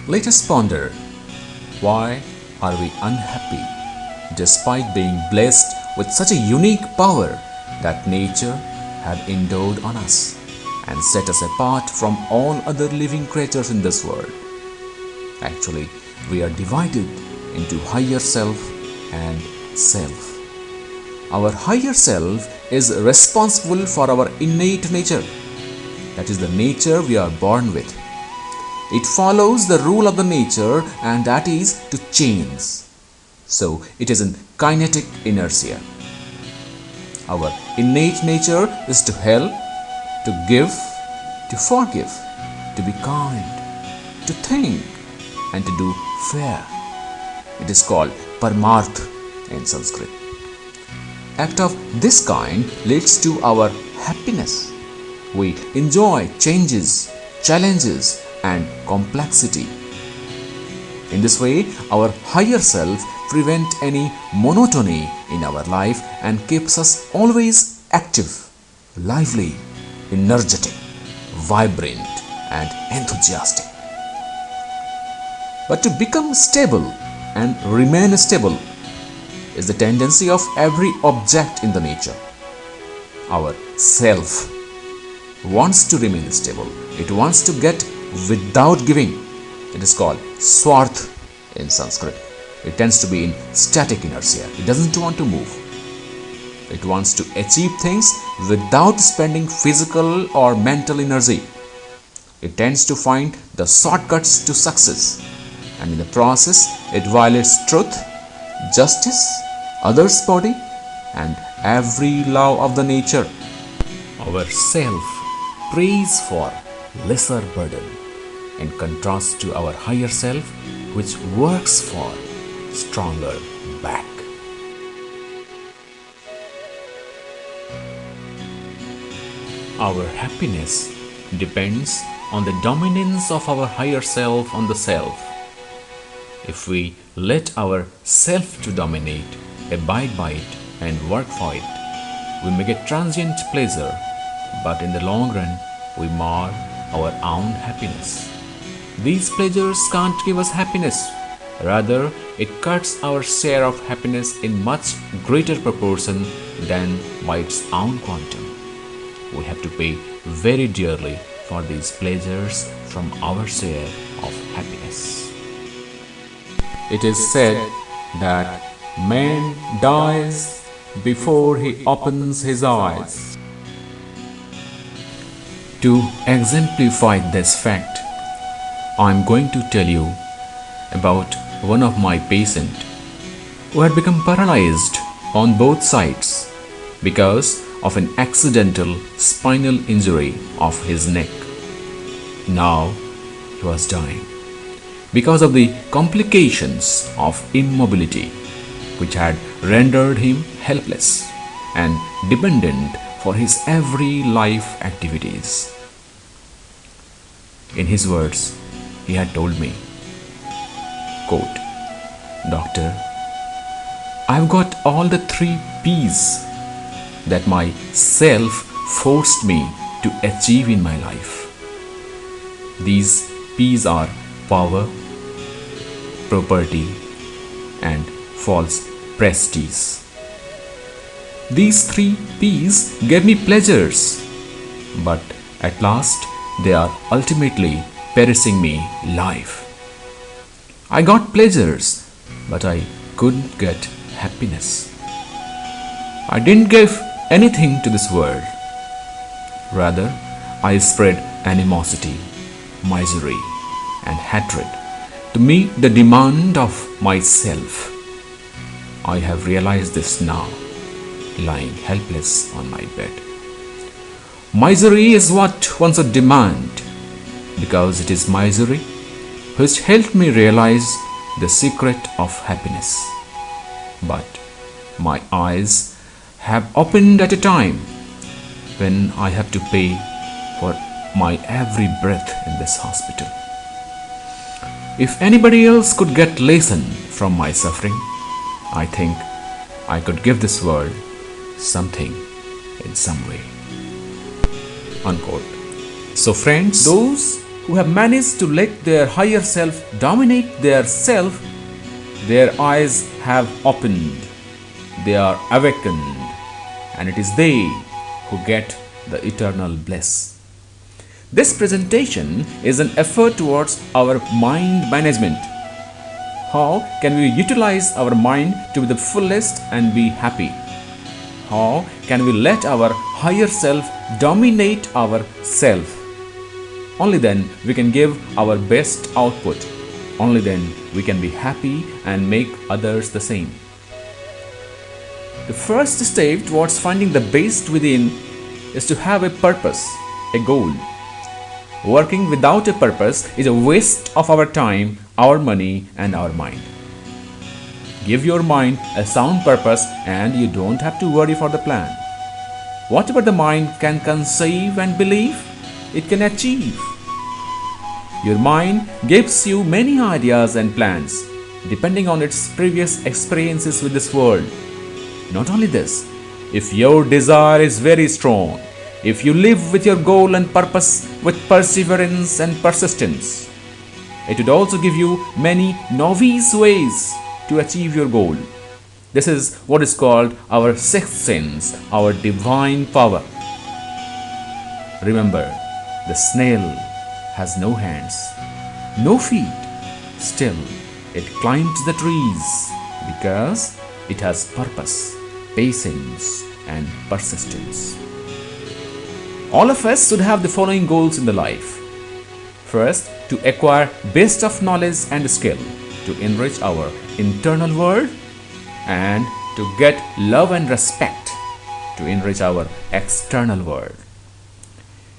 Let us ponder, why are we unhappy despite being blessed with such a unique power that nature had endowed on us and set us apart from all other living creatures in this world? Actually, we are divided into higher self and self. Our higher self is responsible for our innate nature. That is the nature we are born with. It follows the rule of the nature, and that is to change. So it is in kinetic inertia. Our innate nature is to help, to give, to forgive, to be kind, to think, and to do fair. It is called Paramarth in Sanskrit. Act of this kind leads to our happiness. We enjoy changes, challenges, and complexity. In this way, our higher self prevents any monotony in our life and keeps us always active, lively, energetic, vibrant, and enthusiastic. But to become stable and remain stable is the tendency of every object in the nature. Our self wants to remain stable. It wants to get without giving. It is called swarth in Sanskrit. It tends to be in static inertia. It doesn't want to move. It wants to achieve things without spending physical or mental energy. It tends to find the shortcuts to success, and in the process it violates truth, justice, others' body, and every law of the nature. Our self prays for lesser burden, in contrast to our higher self, which works for stronger back. Our happiness depends on the dominance of our higher self on the self. If we let our self to dominate, abide by it, and work for it, we may get transient pleasure, but in the long run, we mar our own happiness. These pleasures can't give us happiness. Rather, it cuts our share of happiness in much greater proportion than by its own quantum. We have to pay very dearly for these pleasures from our share of happiness. It is said that man dies before he opens his eyes. To exemplify this fact, I am going to tell you about one of my patients who had become paralyzed on both sides because of an accidental spinal injury of his neck. Now he was dying because of the complications of immobility, which had rendered him helpless and dependent for his every life activities. In his words, he had told me, quote, "Doctor, I've got all the 3 P's that my self forced me to achieve in my life. These P's are power, property, and false prestige. These 3 P's gave me pleasures, but at last they are ultimately perishing me life. I got pleasures, but I couldn't get happiness. I didn't give anything to this world. Rather, I spread animosity, misery, and hatred to meet the demand of myself. I have realized this now, lying helpless on my bed. Misery is what one should demand, because it is misery which helped me realize the secret of happiness. But my eyes have opened at a time when I have to pay for my every breath in this hospital. If anybody else could get lesson from my suffering, I think I could give this world something in some way." Unquote. So friends, those who have managed to let their higher self dominate their self, their eyes have opened, they are awakened, and it is they who get the eternal bliss. This presentation is an effort towards our mind management. How can we utilize our mind to the fullest and be happy? How can we let our higher self dominate our self? Only then we can give our best output. Only then we can be happy and make others the same. The first step towards finding the best within is to have a purpose, a goal. Working without a purpose is a waste of our time, our money, and our mind. Give your mind a sound purpose and you don't have to worry for the plan. Whatever the mind can conceive and believe, it can achieve. Your mind gives you many ideas and plans, depending on its previous experiences with this world. Not only this, if your desire is very strong, if you live with your goal and purpose with perseverance and persistence, it would also give you many novice ways to achieve your goal. This is what is called our sixth sense, our divine power. Remember, the snail has no hands, no feet. Still, it climbs the trees because it has purpose, patience, and persistence. All of us should have the following goals in the life. First, to acquire best of knowledge and skill, to enrich our internal world, and to get love and respect, to enrich our external world.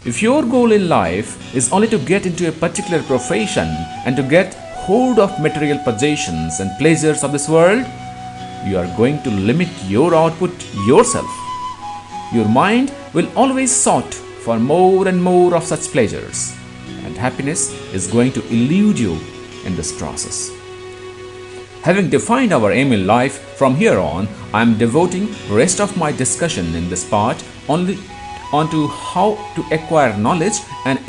If your goal in life is only to get into a particular profession and to get hold of material possessions and pleasures of this world, you are going to limit your output yourself. Your mind will always sought for more and more of such pleasures, and happiness is going to elude you in this process. Having defined our aim in life, from here on, I am devoting rest of my discussion in this part only onto how to acquire knowledge and